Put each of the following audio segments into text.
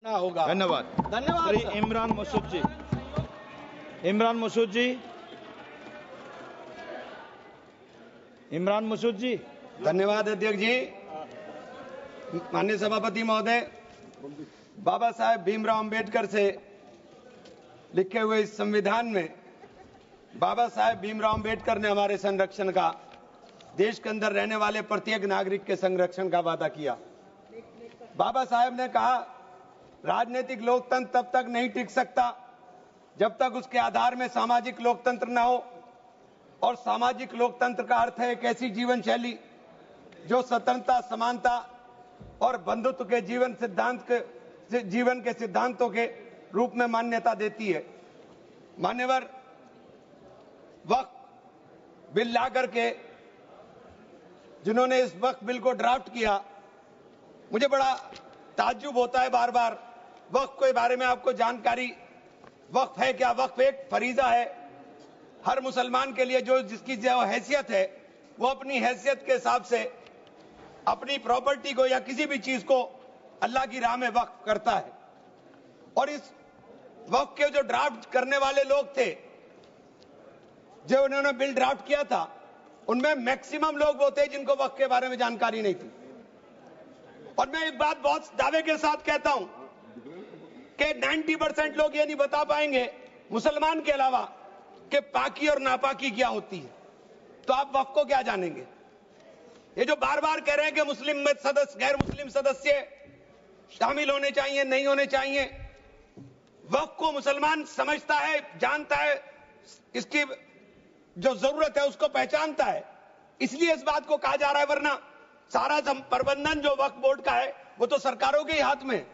होगा। धन्यवाद। धन्यवाद। श्री इमरान मसूद जी। इमरान मसूद जी। इमरान मसूद जी। धन्यवाद अध्यक्ष जी। माननीय सभापति महोदय, बाबा साहेब भीमराव अंबेडकर से लिखे हुए इस संविधान में बाबा साहेब भीमराव अंबेडकर ने हमारे संरक्षण का, देश के अंदर रहने वाले प्रत्येक नागरिक के संरक्षण का वादा किया। बाबा साहेब ने कहा, राजनीतिक लोकतंत्र तब तक नहीं टिक सकता जब तक उसके आधार में सामाजिक लोकतंत्र न हो। और सामाजिक लोकतंत्र का अर्थ है एक ऐसी जीवन शैली जो स्वतंत्रता, समानता और बंधुत्व के जीवन के सिद्धांतों के रूप में मान्यता देती है। मान्यवर, वक्फ बिल ला करके जिन्होंने इस वक्फ बिल को ड्राफ्ट किया, मुझे बड़ा ताज्जुब होता है बार बार। वक्फ के बारे में आपको जानकारी, वक्फ है क्या? वक्फ एक फरीजा है। हर मुसलमान के लिए जिसकी जो हैसियत है, वो अपनी हैसियत के हिसाब से अपनी प्रॉपर्टी को या किसी भी चीज को अल्लाह की राह में वक्फ करता है। और इस वक्फ के जो ड्राफ्ट करने वाले लोग थे, जो उन्होंने बिल ड्राफ्ट किया था, उनमें मैक्सिमम लोग वो थे जिनको वक्फ के बारे में जानकारी नहीं थी। और मैं एक बात बहुत दावे के साथ कहता हूं कि 90% लोग ये नहीं बता पाएंगे, मुसलमान के अलावा, कि पाकी और नापाकी क्या होती है। तो आप वक्फ को क्या जानेंगे? ये जो बार बार कह रहे हैं कि मुस्लिम में सदस्य, गैर मुस्लिम सदस्य शामिल होने चाहिए, नहीं होने चाहिए, वक्फ को मुसलमान समझता है, जानता है, इसकी जो जरूरत है उसको पहचानता है, इसलिए इस बात को कहा जा रहा है। वरना सारा प्रबंधन जो वक्फ बोर्ड का है वो तो सरकारों के ही हाथ में है।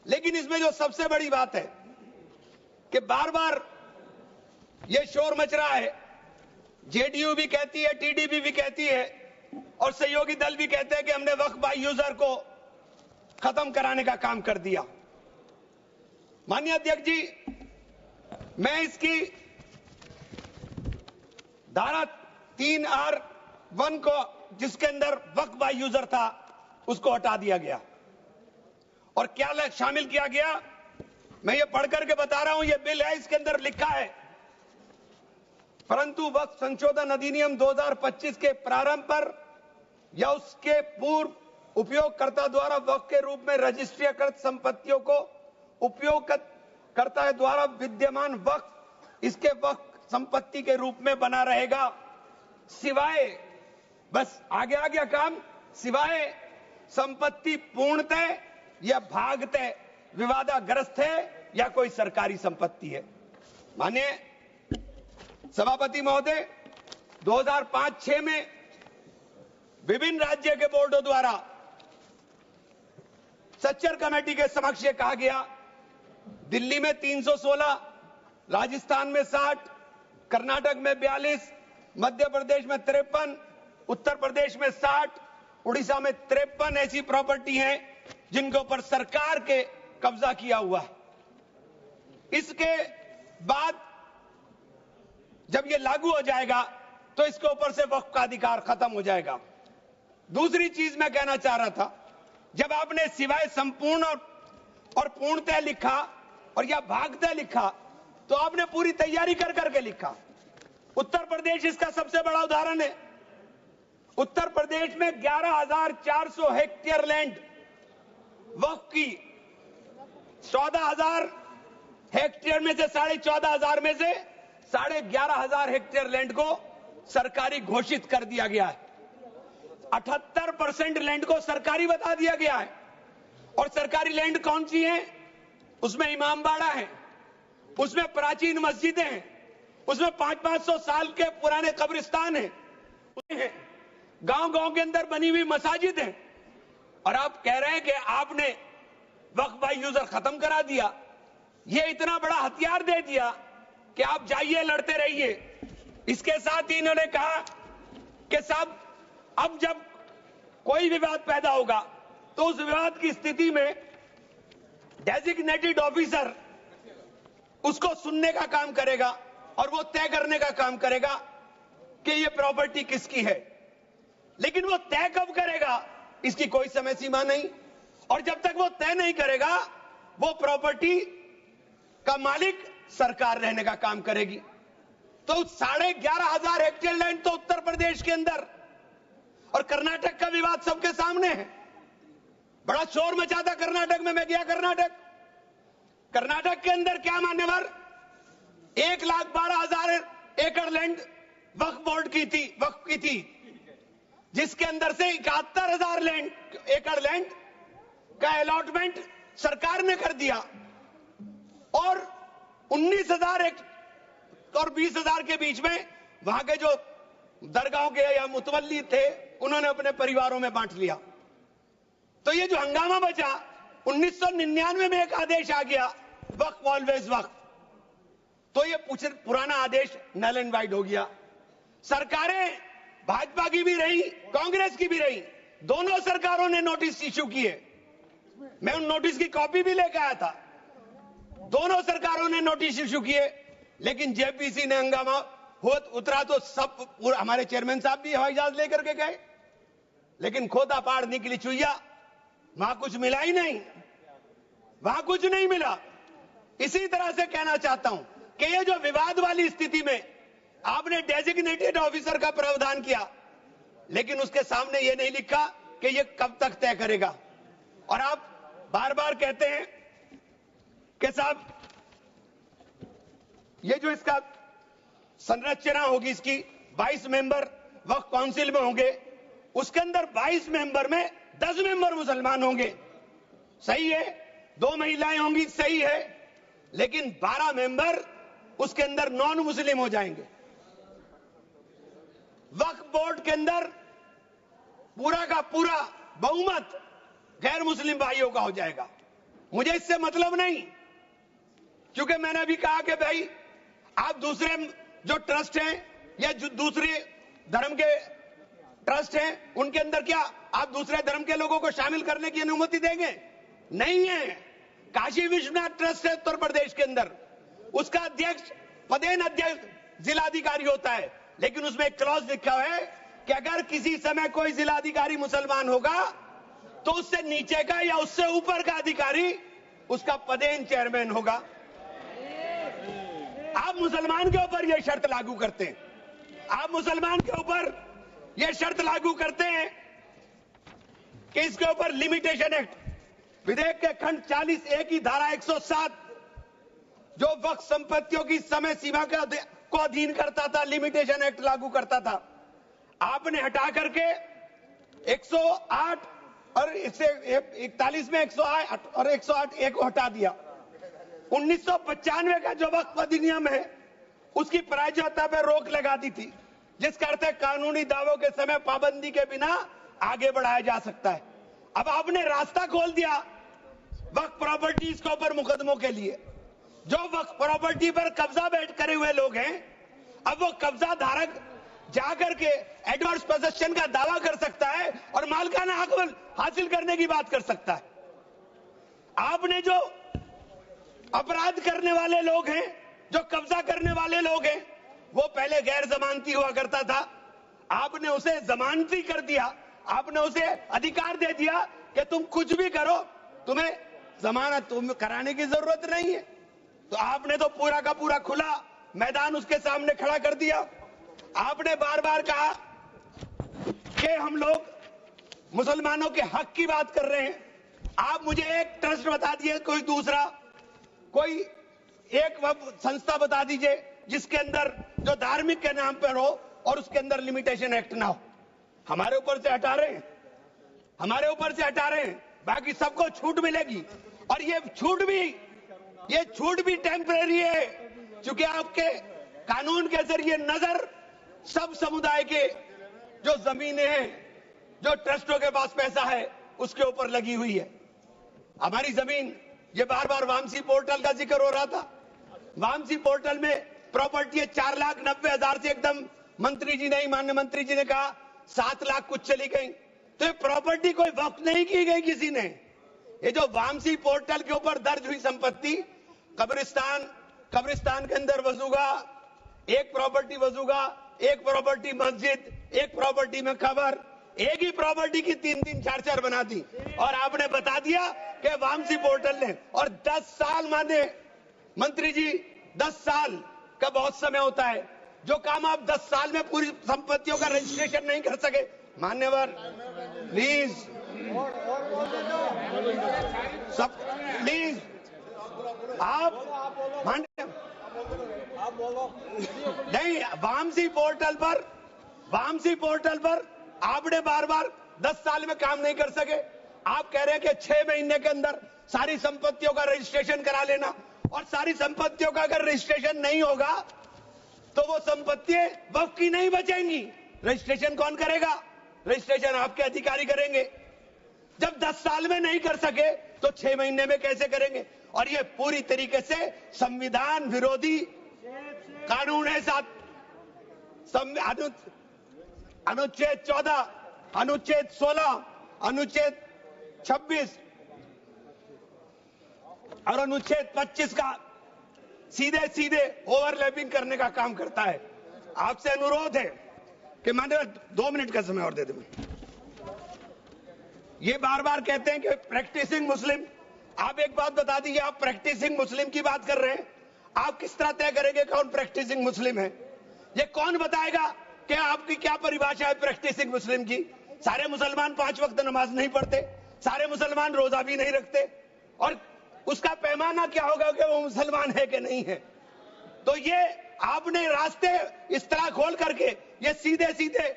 लेकिन इसमें जो सबसे बड़ी बात है कि बार बार ये शोर मच रहा है, जेडीयू भी कहती है, टीडीपी भी कहती है और सहयोगी दल भी कहते हैं कि हमने वक्फ बाय यूजर को खत्म कराने का काम कर दिया। माननीय अध्यक्ष जी, मैं इसकी धारा 3R1 को, जिसके अंदर वक्फ बाय यूजर था, उसको हटा दिया गया। और क्या शामिल किया गया, मैं ये पढ़ करके बता रहा हूं। ये बिल है, इसके अंदर लिखा है, परंतु वक्फ संशोधन अधिनियम 2025 के प्रारंभ पर या उसके पूर्व उपयोगकर्ता द्वारा वक्फ के रूप में रजिस्ट्रीकृत संपत्तियों को उपयोगकर्ता द्वारा विद्यमान वक्फ इसके वक्फ संपत्ति के रूप में बना रहेगा, सिवाय, बस आगे आ गया काम, सिवाय संपत्ति पूर्णतः या भागतः विवादाग्रस्त है या कोई सरकारी संपत्ति है। माननीय सभापति महोदय, 2005-6 में विभिन्न राज्य के बोर्डों द्वारा सच्चर कमेटी के समक्ष ये कहा गया, दिल्ली में 316, राजस्थान में 60, कर्नाटक में 42, मध्य प्रदेश में 53, उत्तर प्रदेश में 60, उड़ीसा में 53 ऐसी प्रॉपर्टी हैं जिनके ऊपर सरकार के कब्जा किया हुआ है। इसके बाद जब ये लागू हो जाएगा तो इसके ऊपर से वक्फ का अधिकार खत्म हो जाएगा। दूसरी चीज मैं कहना चाह रहा था, जब आपने सिवाय संपूर्ण और पूर्णतः लिखा और या भागतः लिखा, तो आपने पूरी तैयारी कर करके लिखा। उत्तर प्रदेश इसका सबसे बड़ा उदाहरण है। उत्तर प्रदेश में 11,400 हेक्टेयर लैंड वक्फ की, 14,000 हेक्टेयर में से 14,500 में से 11,500 हेक्टेयर लैंड को सरकारी घोषित कर दिया गया है। 78% लैंड को सरकारी बता दिया गया है। और सरकारी लैंड कौन सी है? उसमें इमामबाड़ा है, उसमें प्राचीन मस्जिदें हैं, उसमें 500-500 साल के पुराने कब्रिस्तान हैं, गांव-गांव के अंदर बनी हुई मसाजिद हैं। और आप कह रहे हैं कि आपने वक्फ बाय यूजर खत्म करा दिया। ये इतना बड़ा हथियार दे दिया कि आप जाइए, लड़ते रहिए। इसके साथ ही इन्होंने कहा कि साहब, अब जब कोई विवाद पैदा होगा तो उस विवाद की स्थिति में डेजिग्नेटेड ऑफिसर उसको सुनने का काम करेगा और वो तय करने का काम करेगा कि ये प्रॉपर्टी किसकी है। लेकिन वो तय कब करेगा, इसकी कोई समय सीमा नहीं। और जब तक वो तय नहीं करेगा, वो प्रॉपर्टी का मालिक सरकार रहने का काम करेगी। तो 11,500 हेक्टेयर लैंड तो उत्तर प्रदेश के अंदर, और कर्नाटक का विवाद सबके सामने है। बड़ा शोर मचा था कर्नाटक में, मैं गया कर्नाटक के अंदर क्या मान्यवर 1,12,000 एकड़ लैंड वक्फ बोर्ड की थी, जिसके अंदर से 71,000 एकड़ लैंड का अलॉटमेंट सरकार ने कर दिया, और 19,000 और 20,000 के बीच में वहां के जो दरगाहों के या मुतवल्ली थे, उन्होंने अपने परिवारों में बांट लिया। तो ये जो हंगामा बचा, 1999 में एक आदेश आ गया, वक्फ ऑलवेज वक्फ, तो ये पुराना आदेश नल एंड वाइड हो गया। सरकारें भाजपा की भी रही, कांग्रेस की भी रही, दोनों सरकारों ने नोटिस इश्यू किए। मैं उन नोटिस की कॉपी भी लेकर आया था। दोनों सरकारों ने नोटिस इश्यू किए, लेकिन जेपीसी ने हंगामा उतरा तो सब हमारे चेयरमैन साहब भी हवाई जहाज लेकर के गए, लेकिन खोदा पहाड़ निकली चुईया, वहां कुछ मिला ही नहीं, वहां कुछ नहीं मिला। इसी तरह से कहना चाहता हूं कि ये जो विवाद वाली स्थिति में आपने डेजिग्नेटेड ऑफिसर का प्रावधान किया, लेकिन उसके सामने ये नहीं लिखा कि ये कब तक तय करेगा। और आप बार बार कहते हैं कि साहब ये जो इसका संरचना होगी, इसकी 22 मेंबर वक्फ काउंसिल में होंगे, उसके अंदर 22 मेंबर में 10 मेंबर मुसलमान होंगे, सही है, 2 महिलाएं होंगी, सही है, लेकिन 12 मेंबर उसके अंदर नॉन मुस्लिम हो जाएंगे। वक्फ बोर्ड के अंदर पूरा का पूरा बहुमत गैर मुस्लिम भाइयों का हो जाएगा। मुझे इससे मतलब नहीं, क्योंकि मैंने अभी कहा कि भाई आप दूसरे जो ट्रस्ट हैं या जो दूसरे धर्म के ट्रस्ट हैं, उनके अंदर क्या आप दूसरे धर्म के लोगों को शामिल करने की अनुमति देंगे? नहीं है। काशी विश्वनाथ ट्रस्ट है उत्तर प्रदेश के अंदर, उसका अध्यक्ष पदेन अध्यक्ष जिलाधिकारी होता है, लेकिन उसमें एक क्लॉज लिखा है कि अगर किसी समय कोई जिलाधिकारी मुसलमान होगा तो उससे नीचे का या उससे ऊपर का अधिकारी उसका पदेन चेयरमैन होगा। आप मुसलमान के ऊपर यह शर्त लागू करते हैं, आप मुसलमान के ऊपर यह शर्त लागू करते हैं कि इसके ऊपर लिमिटेशन एक्ट, विधेयक के खंड 40A की धारा 107 जो वक्फ संपत्तियों की समय सीमा को अधीन करता था, लिमिटेशन एक्ट लागू करता था, आपने हटा करके 108 और इससे 41 में 108 और 108A को हटा दिया। 1995 का जो वक्फ अधिनियम है, उसकी प्रायज्यता पर रोक लगा दी थी, जिसका अर्थ है कानूनी दावों के समय पाबंदी के बिना आगे बढ़ाया जा सकता है। अब आपने रास्ता खोल दिया वक्फ प्रॉपर्टीज के ऊपर मुकदमों के लिए। जो वक्फ प्रॉपर्टी पर कब्जा बैठ करे हुए लोग हैं, अब वो कब्जा धारक जाकर के एडवर्स पोजेशन का दावा कर सकता है और मालिकाना हक हासिल करने की बात कर सकता है। आपने जो अपराध करने वाले लोग हैं, जो कब्जा करने वाले लोग हैं, वो पहले गैर जमानती हुआ करता था, आपने उसे जमानती कर दिया, आपने उसे अधिकार दे दिया कि तुम कुछ भी करो, तुम्हें जमानत कराने की जरूरत नहीं है। तो आपने तो पूरा का पूरा खुला मैदान उसके सामने खड़ा कर दिया। आपने बार बार कहा कि हम लोग मुसलमानों के हक की बात कर रहे हैं। आप मुझे एक ट्रस्ट बता दीजिए, कोई दूसरा, कोई एक संस्था बता दीजिए जिसके अंदर जो धार्मिक के नाम पर हो और उसके अंदर लिमिटेशन एक्ट ना हो। हमारे ऊपर से हटा रहे हैं, हमारे ऊपर से हटा रहे हैं, बाकी सबको छूट मिलेगी। और ये छूट भी टेम्परेरी है, क्योंकि आपके कानून के जरिए नजर सब समुदाय के जो जमीनें हैं, जो ट्रस्टों के पास पैसा है, उसके ऊपर लगी हुई है। हमारी जमीन, ये बार बार वामसी पोर्टल का जिक्र हो रहा था, वामसी पोर्टल में प्रॉपर्टी 4,90,000 से एकदम मंत्री जी ने, माननीय मंत्री जी ने कहा 7 लाख कुछ चली गई। तो ये प्रॉपर्टी कोई वक्त नहीं की गई किसी ने। ये जो वामसी पोर्टल के ऊपर दर्ज हुई संपत्ति, कब्रिस्तान के अंदर वसूगा, एक प्रॉपर्टी वसूगा, एक प्रॉपर्टी मस्जिद, एक प्रॉपर्टी में कब्र, एक ही प्रॉपर्टी की 3-3 4-4 बना दी और आपने बता दिया कि वामसी पोर्टल ने। और 10 साल माने मंत्री जी, 10 साल का बहुत समय होता है। जो काम आप 10 साल में पूरी संपत्तियों का रजिस्ट्रेशन नहीं कर सके, मान्यवर प्लीज सब प्लीज आप मान्य नहीं। वामसी पोर्टल पर आपने बार बार 10 साल में काम नहीं कर सके। आप कह रहे हैं कि 6 महीने के अंदर सारी संपत्तियों का रजिस्ट्रेशन करा लेना, और सारी संपत्तियों का अगर रजिस्ट्रेशन नहीं होगा तो वो संपत्तियां वक्फ की नहीं बचेंगी। रजिस्ट्रेशन कौन करेगा? रजिस्ट्रेशन आपके अधिकारी करेंगे। जब 10 साल में नहीं कर सके तो 6 महीने में कैसे करेंगे? और ये पूरी तरीके से संविधान विरोधी कानून है। साथ अनुच्छेद 14, अनुच्छेद 16, अनुच्छेद 26 और अनुच्छेद 25 का सीधे सीधे ओवरलैपिंग करने का काम करता है। आपसे अनुरोध है कि माननीय 2 मिनट का समय और दे दें। ये बार बार कहते हैं कि प्रैक्टिसिंग मुस्लिम। आप एक बात बता दीजिए, आप प्रैक्टिसिंग मुस्लिम की बात कर रहे हैं, आप किस तरह तय करेंगे कौन प्रैक्टिसिंग मुस्लिम है? ये कौन बताएगा कि आपकी क्या परिभाषा है प्रैक्टिसिंग मुस्लिम की? सारे मुसलमान 5 वक्त नमाज नहीं पढ़ते, सारे मुसलमान रोजा भी नहीं रखते, और उसका पैमाना क्या होगा कि वो मुसलमान है कि नहीं है? तो ये आपने रास्ते इस तरह खोल करके ये सीधे सीधे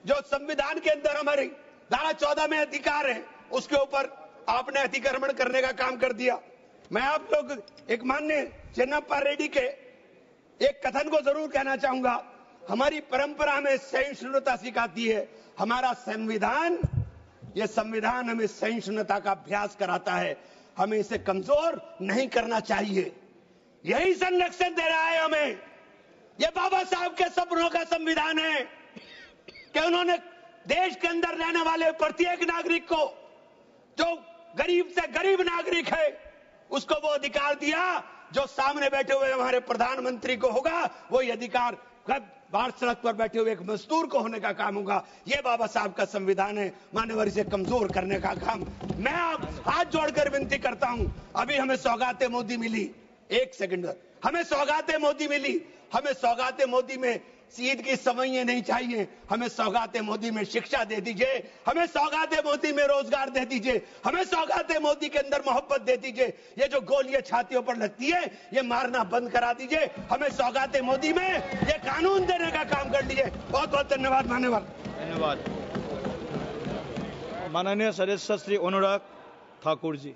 जो संविधान के अंदर हमारी धारा 14 में अधिकार है उसके ऊपर आपने अतिक्रमण करने का काम कर दिया। मैं आप लोग एक माननीय चेन्नप्पा रेड्डी के एक कथन को जरूर कहना चाहूंगा। हमारी परंपरा में सहिष्णुता सिखाती है, हमारा संविधान, ये संविधान हमें सहिष्णुता का अभ्यास कराता है। हमें इसे कमजोर नहीं करना चाहिए। यही संरक्षण दे रहा है हमें। ये बाबा साहब के सपनों का संविधान है कि उन्होंने देश के अंदर रहने वाले प्रत्येक नागरिक को, जो गरीब से गरीब नागरिक है, उसको वो अधिकार दिया जो सामने बैठे हुए हमारे प्रधानमंत्री को होगा। वो ये अधिकार बाहर सड़क पर बैठे हुए एक मजदूर को होने का काम होगा। ये बाबा साहब का संविधान है। मान्यवर, इसे कमजोर करने का काम मैं आप हाथ जोड़कर विनती करता हूं। अभी हमें सौगाते मोदी मिली, 1 सेकंड, हमें सौगाते मोदी मिली। हमें सौगाते मोदी में ईद की सवैयां नहीं चाहिए, हमें सौगाते मोदी में शिक्षा दे दीजिए, हमें सौगाते मोदी में रोजगार दे दीजिए, हमें सौगाते मोदी के अंदर मोहब्बत दे दीजिए। ये जो गोलियां छातियों पर लगती है ये मारना बंद करा दीजिए। हमें सौगाते मोदी में ये कानून देने का काम कर लीजिए। बहुत बहुत धन्यवाद। धन्यवाद माननीय सदस्य श्री अनुराग ठाकुर जी।